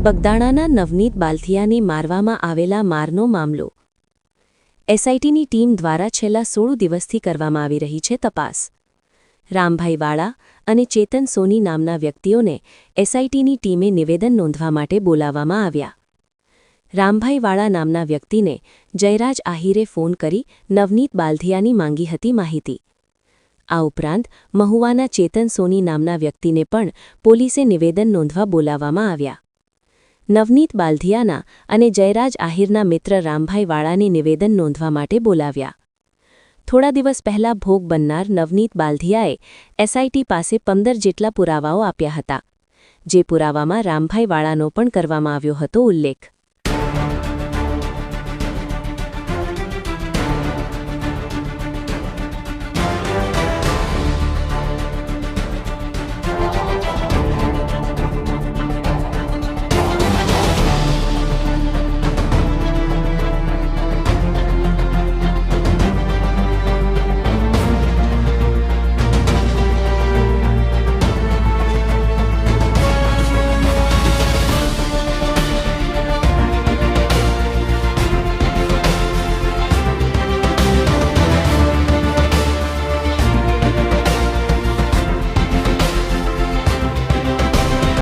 બગદાણાના નવનીત બાલથિયાને મારવામાં આવેલા મારનો મામલો એસઆઈટીની ટીમ દ્વારા છેલ્લા 16 દિવસથી કરવામાં આવી રહી છે તપાસ. રામભાઈ વાળા અને ચેતન સોની નામના વ્યક્તિઓને એસઆઈટીની ટીમે નિવેદન નોંધવા માટે બોલાવવામાં આવ્યા. રામભાઈ વાળા નામના વ્યક્તિને જયરાજ આહિરે ફોન કરી નવનીત બાલથિયાની માંગી હતી માહિતી. આ ઉપરાંત મહુવાના ચેતન સોની નામના વ્યક્તિને પણ પોલીસે નિવેદન નોંધવા બોલાવવામાં આવ્યા. નવનીત બાલથિયાના અને જયરાજ આહિરના મિત્ર રામભાઈ વાળાને નિવેદન નોંધવા માટે બોલાવ્યા. થોડા દિવસ પહેલા ભોગ બનનાર નવનીત બાલથિયાએ એસઆઈટી પાસે 15 જેટલા પુરાવાઓ આપ્યા હતા, જે પુરાવામાં રામભાઈ વાળાનો પણ કરવામાં આવ્યો હતો ઉલ્લેખ.